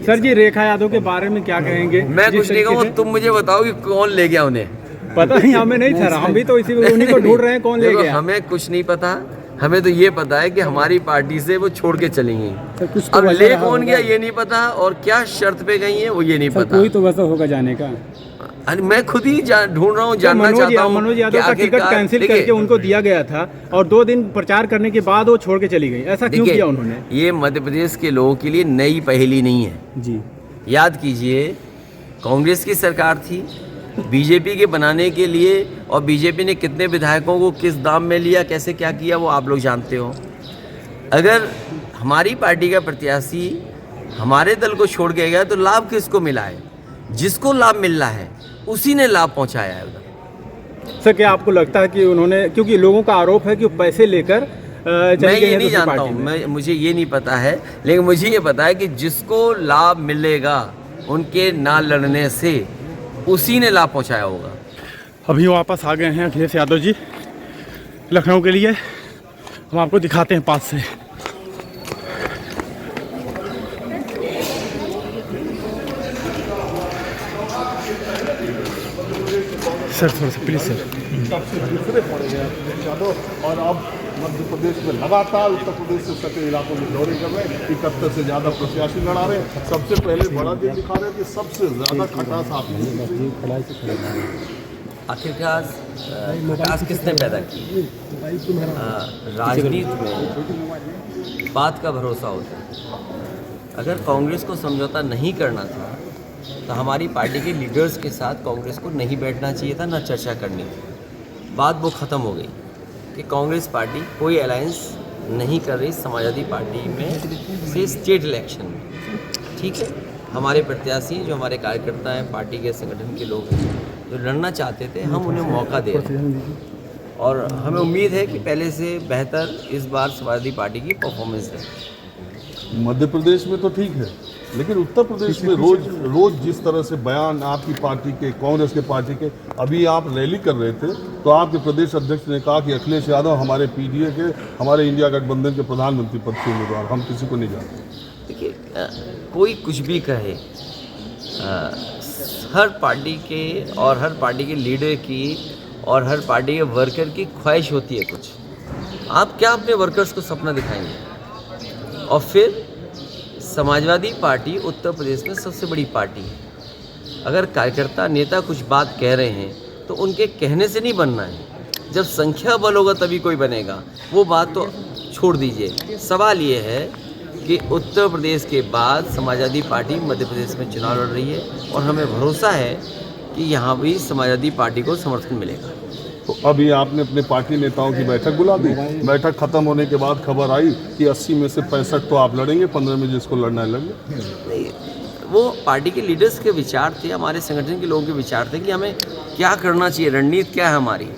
Sir जी, रेखा यादव के बारे में क्या कहेंगे? मैं कुछ नहीं कहूँगा, तुम मुझे बताओ कि कौन ले गया उन्हें। पता नहीं, हमें नहीं था, हम भी तो इसी उन्हीं को ढूंढ रहे हैं, कौन ले देखो, गया। हमें कुछ नहीं पता, हमें तो ये पता है कि हमारी पार्टी से वो छोड़ के चली गई। तो अब ले कौन गया ये नहीं पता, और क्या शर्त पे गई है वो ये नहीं पता। कोई तो वैसा होगा जाने का। अरे मैं खुद ही ढूंढ रहा हूँ, जानना चाहता हूँ। मनोज यादव का टिकट कैंसिल करके उनको दिया गया था और 2 दिन प्रचार करने के बाद वो छोड़ के चली गई, ऐसा क्यों किया उन्होंने? ये मध्य प्रदेश के लोगों के लिए नई पहेली नहीं है जी। याद कीजिए, कांग्रेस की सरकार थी, बीजेपी के बनाने के लिए, और बीजेपी ने कितने विधायकों को किस दाम में लिया, कैसे क्या किया, वो आप लोग जानते हो। अगर हमारी पार्टी का प्रत्याशी हमारे दल को छोड़ के गया तो लाभ किसको मिला है? जिसको लाभ मिल रहा है उसी ने लाभ पहुंचाया है उधर। सर, क्या आपको लगता है कि उन्होंने, क्योंकि लोगों का आरोप है कि वो पैसे लेकर मैं ये नहीं जानता हूँ, मुझे ये नहीं पता है, लेकिन मुझे ये पता है कि जिसको लाभ मिलेगा उनके ना लड़ने से उसी ने लाभ पहुंचाया होगा। अभी वापस आ गए हैं अखिलेश यादव जी लखनऊ के लिए, हम आपको दिखाते हैं पास से। सर थोड़ा सा प्लीज सर। सबसे दूसरे पड़ गए अखिलेश यादव, और अब मध्य प्रदेश में लगातार उत्तर प्रदेश से सटे इलाकों में दौरे कर रहे हैं। 71 से ज़्यादा प्रत्याशी लड़ा रहे हैं। सबसे पहले बड़ा दिन दिखा रहे हैं कि सबसे ज़्यादा खटास आप आखिरकार खटास किसने पैदा की? राजनीति में बात का भरोसा होता है। अगर कांग्रेस को समझौता नहीं करना था तो हमारी पार्टी के लीडर्स के साथ कांग्रेस को नहीं बैठना चाहिए था, ना चर्चा करनी थी। बात वो ख़त्म हो गई कि कांग्रेस पार्टी कोई अलायंस नहीं कर रही समाजवादी पार्टी में से स्टेट इलेक्शन में। ठीक है, हमारे प्रत्याशी जो हमारे कार्यकर्ता हैं, पार्टी के संगठन के लोग हैं, जो लड़ना चाहते थे, हम उन्हें मौका दे रहे हैं, और हमें उम्मीद है कि पहले से बेहतर इस बार समाजवादी पार्टी की परफॉर्मेंस रहे। मध्य प्रदेश में तो ठीक है, लेकिन उत्तर प्रदेश में रोज जिस तरह से बयान आपकी पार्टी के, कांग्रेस के पार्टी के, अभी आप रैली कर रहे थे तो आपके प्रदेश अध्यक्ष ने कहा कि अखिलेश यादव हमारे पीडीए के, हमारे इंडिया गठबंधन के प्रधानमंत्री पद के उम्मीदवार, हम किसी को नहीं जानते। देखिए, कोई कुछ भी कहे, हर पार्टी के और हर पार्टी के लीडर की और हर पार्टी के वर्कर की ख्वाहिश होती है कुछ। आप क्या अपने वर्कर्स को सपना दिखाएंगे? और फिर समाजवादी पार्टी उत्तर प्रदेश में सबसे बड़ी पार्टी है। अगर कार्यकर्ता नेता कुछ बात कह रहे हैं तो उनके कहने से नहीं बनना है। जब संख्या बल होगा तभी कोई बनेगा, वो बात तो छोड़ दीजिए। सवाल ये है कि उत्तर प्रदेश के बाद समाजवादी पार्टी मध्य प्रदेश में चुनाव लड़ रही है, और हमें भरोसा है कि यहाँ भी समाजवादी पार्टी को समर्थन मिलेगा। तो अभी आपने अपने पार्टी नेताओं की बैठक बुला दी। बैठक खत्म होने के बाद खबर आई कि 80 में से 65 तो आप लड़ेंगे, 15 में जिसको लड़ना है लड़ेंगे। नहीं, वो पार्टी के लीडर्स के विचार थे, हमारे संगठन के लोगों के विचार थे कि हमें क्या करना चाहिए, रणनीति क्या है हमारी,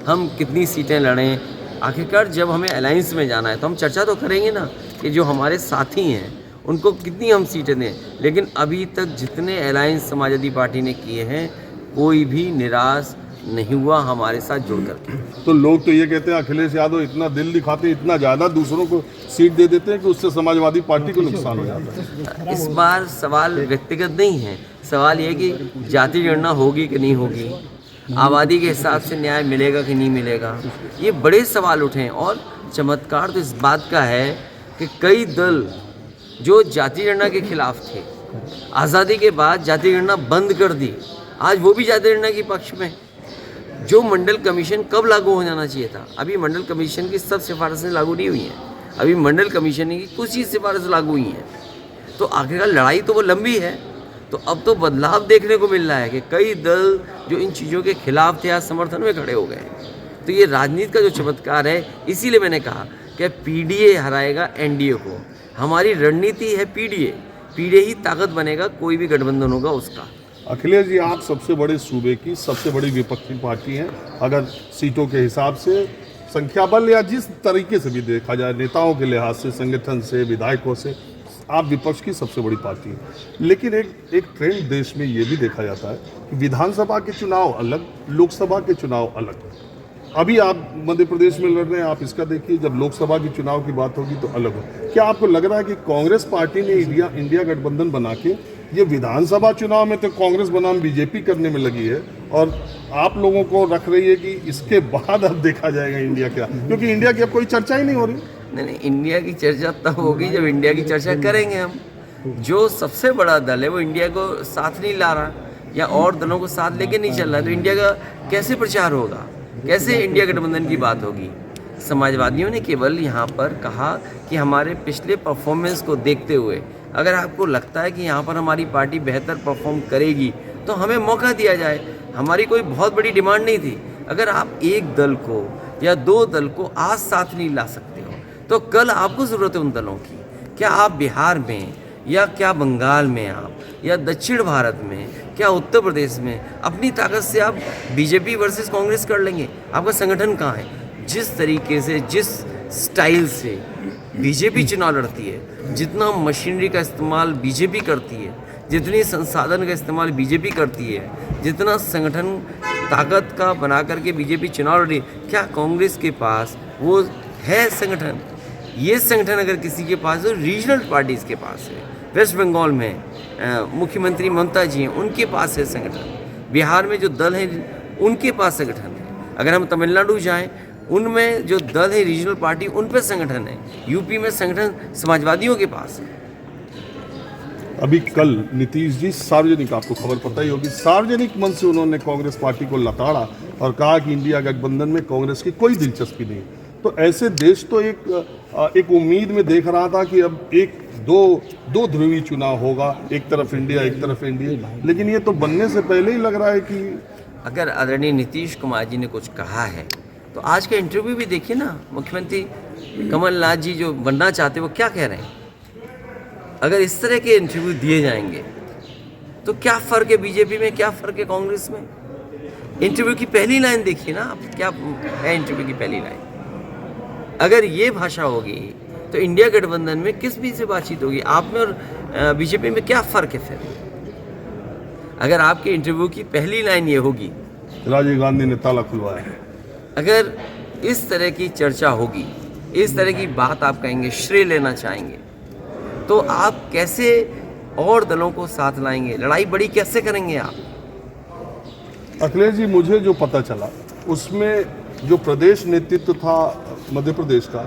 हम कितनी सीटें लड़ें। आखिरकार जब हमें अलायंस में जाना है तो हम चर्चा तो करेंगे ना कि जो हमारे साथी हैं उनको कितनी हम सीटें दें। लेकिन अभी तक जितने अलायंस समाजवादी पार्टी ने किए हैं, कोई भी निराश नहीं हुआ हमारे साथ जुड़ करके। तो लोग तो ये कहते हैं अखिलेश यादव इतना दिल दिखाते हैं, इतना ज़्यादा दूसरों को सीट दे देते हैं कि उससे समाजवादी पार्टी को नुकसान हो जाता है। इस बार सवाल व्यक्तिगत नहीं है, सवाल ये है कि जाति गणना होगी कि नहीं होगी, आबादी के हिसाब से न्याय मिलेगा कि नहीं मिलेगा, ये बड़े सवाल उठे हैं। और चमत्कार तो इस बात का है कि कई दल जो जाति गणना के खिलाफ थे, आज़ादी के बाद जाति गणना बंद कर दी, आज वो भी जाति गणना के पक्ष में। जो मंडल कमीशन कब लागू हो जाना चाहिए था, अभी मंडल कमीशन की सब सिफारिशें लागू नहीं हुई हैं, अभी मंडल कमीशन की कुछ ही सिफारिश लागू हुई हैं। तो आखिरकार लड़ाई तो वो लंबी है। तो अब तो बदलाव देखने को मिल रहा है कि कई दल जो इन चीज़ों के खिलाफ थे आज समर्थन में खड़े हो गए। तो ये राजनीति का जो चमत्कार है, इसीलिए मैंने कहा कि पीडीए हराएगा एनडीए को। हमारी रणनीति है पीडीए, पीडीए ही ताकत बनेगा, कोई भी गठबंधन होगा उसका। अखिलेश जी, आप सबसे बड़े सूबे की सबसे बड़ी विपक्षी पार्टी हैं। अगर सीटों के हिसाब से, संख्या बल या जिस तरीके से भी देखा जाए, नेताओं के लिहाज से, संगठन से, विधायकों से, आप विपक्ष की सबसे बड़ी पार्टी है। लेकिन एक ट्रेंड देश में ये भी देखा जाता है कि विधानसभा के चुनाव अलग, लोकसभा के चुनाव अलग। अभी आप मध्य प्रदेश में लड़ रहे हैं, आप इसका देखिए, जब लोकसभा की चुनाव की बात होगी तो अलग हो। क्या आपको लग रहा है कि कांग्रेस पार्टी ने इंडिया गठबंधन बना के ये विधानसभा चुनाव में तो कांग्रेस बनाम बीजेपी करने में लगी है, और आप लोगों को रख रही है कि इसके बाद अब देखा जाएगा इंडिया क्या, क्योंकि इंडिया की अब कोई चर्चा ही नहीं हो रही। नहीं, इंडिया की चर्चा तब होगी जब इंडिया की चर्चा करेंगे हम। जो सबसे बड़ा दल है वो इंडिया को साथ नहीं ला रहा या और दलों को साथ लेके नहीं चल रहा, तो इंडिया का कैसे प्रचार होगा, कैसे इंडिया गठबंधन की बात होगी। समाजवादियों ने केवल यहाँ पर कहा कि हमारे पिछले परफॉर्मेंस को देखते हुए अगर आपको लगता है कि यहाँ पर हमारी पार्टी बेहतर परफॉर्म करेगी तो हमें मौका दिया जाए। हमारी कोई बहुत बड़ी डिमांड नहीं थी। अगर आप एक दल को या दो दल को आज साथ नहीं ला सकते हो तो कल आपको ज़रूरत है उन दलों की। क्या आप बिहार में या क्या बंगाल में आप या दक्षिण भारत में क्या उत्तर प्रदेश में अपनी ताकत से आप बीजेपी वर्सेस कांग्रेस कर लेंगे? आपका संगठन कहाँ है? जिस तरीके से, जिस स्टाइल से बीजेपी चुनाव लड़ती है, जितना मशीनरी का इस्तेमाल बीजेपी करती है, जितनी संसाधन का इस्तेमाल बीजेपी करती है, जितना संगठन ताकत का बना करके बीजेपी चुनाव लड़ी, क्या कांग्रेस के पास वो है संगठन? ये संगठन अगर किसी के पास है, रीजनल पार्टीज़ के पास है। वेस्ट बंगाल में मुख्यमंत्री ममता जी हैं, उनके पास है संगठन। बिहार में जो दल हैं उनके पास संगठन है। अगर हम तमिलनाडु जाएं, उनमें जो दल है रीजनल पार्टी, उन पर संगठन है। यूपी में संगठन समाजवादियों के पास है। अभी कल नीतीश जी सार्वजनिक, आपको खबर पता ही होगी, सार्वजनिक मंच से उन्होंने कांग्रेस पार्टी को लताड़ा और कहा कि इंडिया गठबंधन में कांग्रेस की कोई दिलचस्पी नहीं। तो ऐसे देश तो एक उम्मीद में देख रहा था कि अब दो ध्रुवीय चुनाव होगा, एक तरफ इंडिया एक तरफ इंडिया, लेकिन ये तो बनने से पहले ही लग रहा है कि अगर आदरणीय नीतीश कुमार जी ने कुछ कहा है तो आज का इंटरव्यू भी देखिए ना। मुख्यमंत्री कमलनाथ जी जो बनना चाहते हैं वो क्या कह रहे हैं? अगर इस तरह के इंटरव्यू दिए जाएंगे तो क्या फ़र्क है बीजेपी में, क्या फ़र्क है कांग्रेस में? इंटरव्यू की पहली लाइन देखिए ना आप, क्या है इंटरव्यू की पहली लाइन? अगर ये भाषा होगी तो इंडिया गठबंधन में किस बीच से बातचीत होगी? आप में और बीजेपी में क्या फ़र्क है फिर? अगर आपके इंटरव्यू की पहली लाइन ये होगी, राजीव गांधी ने ताला खुलवाया है, अगर इस तरह की चर्चा होगी, इस तरह की बात आप कहेंगे, श्रेय लेना चाहेंगे, तो आप कैसे और दलों को साथ लाएंगे? लड़ाई बड़ी कैसे करेंगे आप? अखिलेश जी, मुझे जो पता चला उसमें जो प्रदेश नेतृत्व था मध्य प्रदेश का,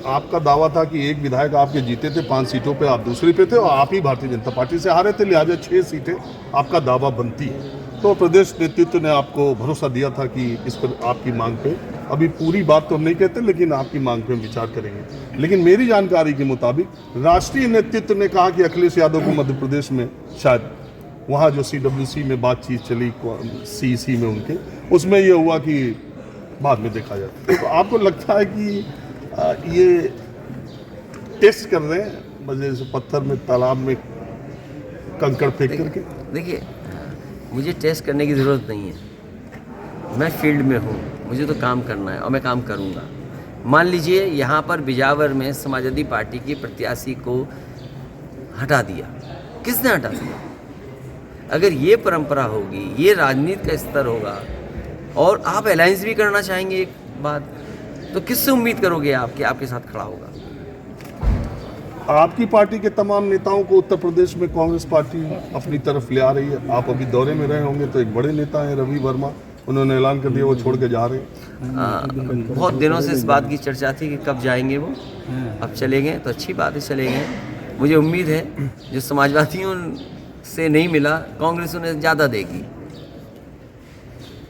आपका दावा था कि एक विधायक आपके जीते थे, 5 सीटों पे आप दूसरी पे थे और आप ही भारतीय जनता पार्टी से हारे थे, लिहाजा 6 सीटें आपका दावा बनती है। तो प्रदेश नेतृत्व ने आपको भरोसा दिया था कि इस पर आपकी मांग पे, अभी पूरी बात तो हम नहीं कहते, लेकिन आपकी मांग पे हम विचार करेंगे। लेकिन मेरी जानकारी के मुताबिक राष्ट्रीय नेतृत्व ने कहा कि अखिलेश यादव को मध्य प्रदेश में शायद वहाँ जो CWC में बातचीत चली, CEC में उनके, उसमें ये हुआ कि बाद में देखा जाता। तो आपको लगता है कि ये टेस्ट कर रहे हैं, मजे से पत्थर में, तालाब में कंकड़ फेंक करके? देखिए, मुझे टेस्ट करने की ज़रूरत नहीं है। मैं फील्ड में हूँ, मुझे तो काम करना है और मैं काम करूँगा। मान लीजिए यहाँ पर बिजावर में समाजवादी पार्टी के प्रत्याशी को हटा दिया, किसने हटा दिया? अगर ये परंपरा होगी, ये राजनीति का स्तर होगा और आप अलायंस भी करना चाहेंगे एक बात, तो किससे उम्मीद करोगे आप कि आपके साथ खड़ा होगा? आपकी पार्टी के तमाम नेताओं को उत्तर प्रदेश में कांग्रेस पार्टी अपनी तरफ ले आ रही है। आप अभी दौरे में रहे होंगे, तो एक बड़े नेता हैं रवि वर्मा, उन्होंने ऐलान कर दिया वो छोड़ के जा रहे हैं। बहुत दिनों से इस बात की चर्चा थी कि कब जाएंगे वो, अब चले गए तो अच्छी बात है, चले गए। मुझे उम्मीद है जो समाजवादियों से नहीं मिला, कांग्रेस उन्हें ज़्यादा देगी।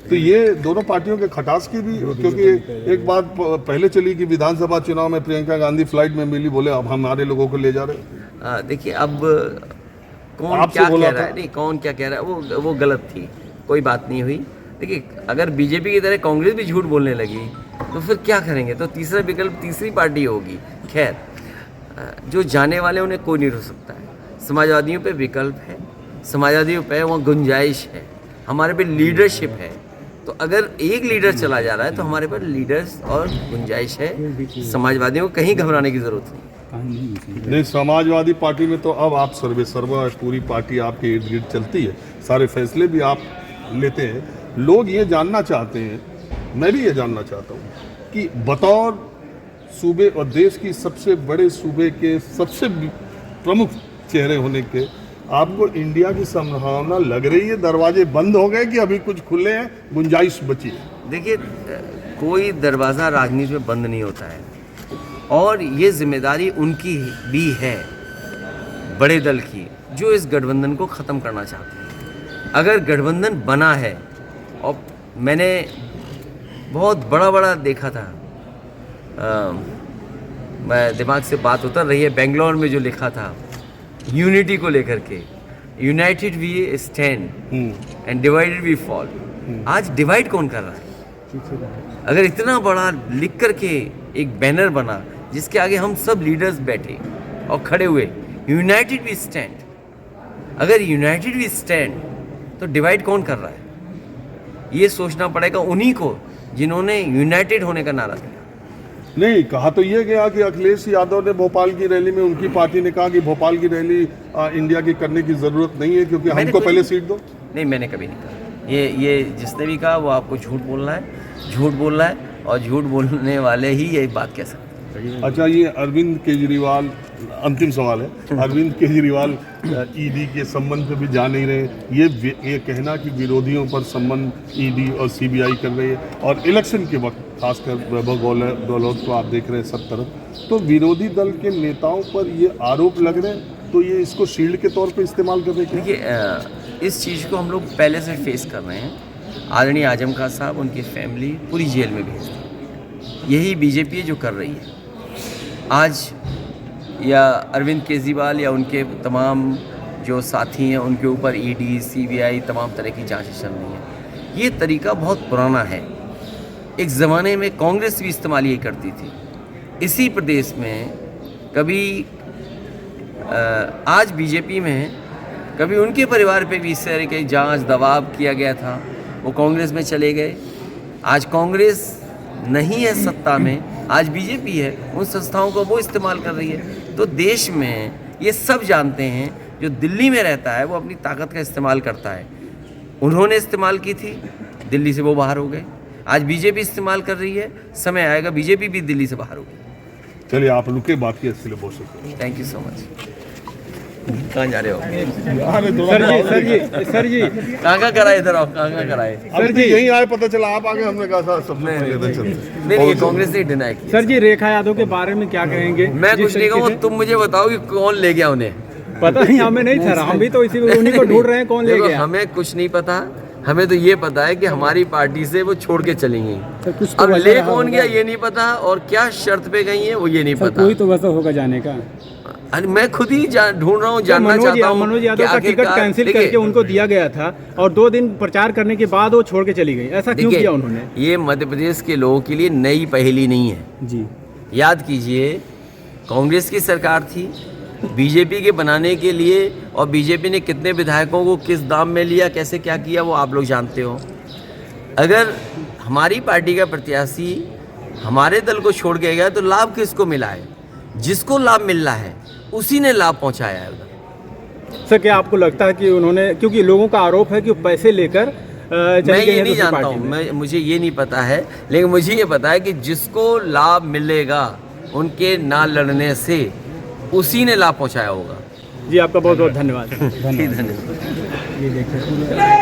तो ये दोनों पार्टियों के खटास की भी, क्योंकि एक बात पहले चली कि विधानसभा चुनाव में प्रियंका गांधी फ्लाइट में मिली, बोले अब हमारे लोगों को ले जा रहे। देखिए, अब कौन क्या कह रहा है, नहीं कौन क्या कह रहा है, वो गलत थी, कोई बात नहीं हुई। देखिए, अगर बीजेपी की तरह कांग्रेस भी झूठ बोलने लगी तो फिर क्या करेंगे? तो तीसरा विकल्प तीसरी पार्टी होगी। खैर, जो जाने वाले उन्हें कोई नहीं रोक सकता है। समाजवादियों पे विकल्प है, समाजवादियों पे वहाँ गुंजाइश है, हमारे पे लीडरशिप है। तो अगर एक लीडर चला जा रहा है तो हमारे पास लीडर्स और गुंजाइश है। समाजवादियों को कहीं घबराने की ज़रूरत नहीं। समाजवादी पार्टी में तो अब आप सर्वा, पूरी पार्टी आपके इर्द गिर्द चलती है, सारे फैसले भी आप लेते हैं। लोग ये जानना चाहते हैं मैं भी ये जानना चाहता हूँ कि बतौर सूबे और देश की सबसे बड़े सूबे के सबसे प्रमुख चेहरे होने के आपको इंडिया की संभावना लग रही है? दरवाजे बंद हो गए कि अभी कुछ खुले हैं, गुंजाइश बची है? देखिए, कोई दरवाज़ा राजनीति में बंद नहीं होता है और ये जिम्मेदारी उनकी भी है, बड़े दल की, जो इस गठबंधन को ख़त्म करना चाहते हैं। अगर गठबंधन बना है, और मैंने बहुत बड़ा देखा था, मैं दिमाग से बात उतर रही है, बेंगलोर में जो लिखा था यूनिटी को लेकर के, united we stand and divided we fall. आज डिवाइड कौन कर रहा है? अगर इतना बड़ा लिख करके एक बैनर बना जिसके आगे हम सब लीडर्स बैठे और खड़े हुए, यूनाइटेड वी स्टैंड, अगर यूनाइटेड वी स्टैंड तो डिवाइड कौन कर रहा है? ये सोचना पड़ेगा उन्हीं को जिन्होंने यूनाइटेड होने का नारा दिया। नहीं, कहा तो ये गया कि अखिलेश यादव ने भोपाल की रैली में, उनकी पार्टी ने कहा कि भोपाल की रैली इंडिया की करने की जरूरत नहीं है क्योंकि हमको पहले सीट दो। नहीं, मैंने कभी नहीं कहा। ये जिसने भी कहा वो आपको झूठ बोल रहा है और झूठ बोलने वाले ही यही बात कह सकते हैं। अच्छा, ये अरविंद केजरीवाल, अंतिम सवाल है, अरविंद केजरीवाल ईडी के संबंध पे भी जा नहीं रहे, ये कहना कि विरोधियों पर संबंध ईडी और सीबीआई कर रही है, और इलेक्शन के वक्त खासकर वैभव गहलोत को आप देख रहे हैं सब तरफ, तो विरोधी दल के नेताओं पर ये आरोप लग रहे हैं, तो ये इसको शील्ड के तौर पे इस्तेमाल कर रहे हैं? देखिए, इस चीज़ को हम लोग पहले से फेस कर रहे हैं। आदरणीय आजम खान साहब, उनकी फैमिली पूरी जेल में भेज दी। यही बीजेपी जो कर रही है आज, या अरविंद केजरीवाल या उनके तमाम जो साथी हैं उनके ऊपर ईडी सीबीआई तमाम तरह की जांचें चल रही हैं। ये तरीका बहुत पुराना है। एक ज़माने में कांग्रेस भी इस्तेमाल यही करती थी। इसी प्रदेश में कभी आज बीजेपी में कभी उनके परिवार पे भी इस तरह के जांच दबाव किया गया था, वो कांग्रेस में चले गए। आज कांग्रेस नहीं है सत्ता में, आज बीजेपी है, उन संस्थाओं को वो इस्तेमाल कर रही है। तो देश में ये सब जानते हैं, जो दिल्ली में रहता है वो अपनी ताकत का इस्तेमाल करता है। उन्होंने इस्तेमाल की थी, दिल्ली से वो बाहर हो गए। आज बीजेपी इस्तेमाल कर रही है, समय आएगा बीजेपी भी दिल्ली से बाहर होगी। चलिए, आप रुके, बात की इसलिए बहुत शुक्रिया। Thank you so much. कहाँ जा रहे हो? सर जी कहाँ कराए इधर आओ, कहाँ कराए? सर जी यहीं आए, पता चला आप आगे, हमने कहा था सब नहीं, कांग्रेस ने डिनाई किया। सर जी, रेखा यादव के बारे में क्या कहेंगे? मैं कुछ नहीं कहूँगा, तुम मुझे बताओ कि कौन ले गया उन्हें। पता नहीं, हमें नहीं था, हम भी तो इसी उन्हीं को ढूंढ रहे हैं, कौन ले गया। हमें कुछ नहीं पता, हमें तो ये पता है कि हमारी पार्टी से वो छोड़ के चली गई। तो अब ले कौन गया ये नहीं पता, और क्या शर्त पे गई है वो ये नहीं पता। कोई तो वजह होगा जाने का। मैं खुद ही ढूंढ रहा हूँ, जानना चाहता हूँ। मनोज यादव का टिकट कैंसिल करके उनको दिया गया था और 2 दिन प्रचार करने के बाद वो छोड़ के चली गई, ऐसा क्यों किया उन्होंने? ये मध्य प्रदेश के लोगों के लिए नई पहेली नहीं है जी। याद कीजिए, कांग्रेस की सरकार थी, बीजेपी के बनाने के लिए, और बीजेपी ने कितने विधायकों को किस दाम में लिया, कैसे क्या किया, वो आप लोग जानते हो। अगर हमारी पार्टी का प्रत्याशी हमारे दल को छोड़ के गया तो लाभ किसको मिला है? जिसको लाभ मिल रहा है उसी ने लाभ पहुंचाया है उधर। सर, क्या आपको लगता है कि उन्होंने, क्योंकि लोगों का आरोप है कि वो पैसे लेकर मैं ये नहीं जानता हूँ, मुझे ये नहीं पता है, लेकिन मुझे ये पता है कि जिसको लाभ मिलेगा उनके ना लड़ने से उसी ने लाभ पहुंचाया होगा। जी, आपका बहुत बहुत धन्यवाद। धन्यवाद। ये देखिए।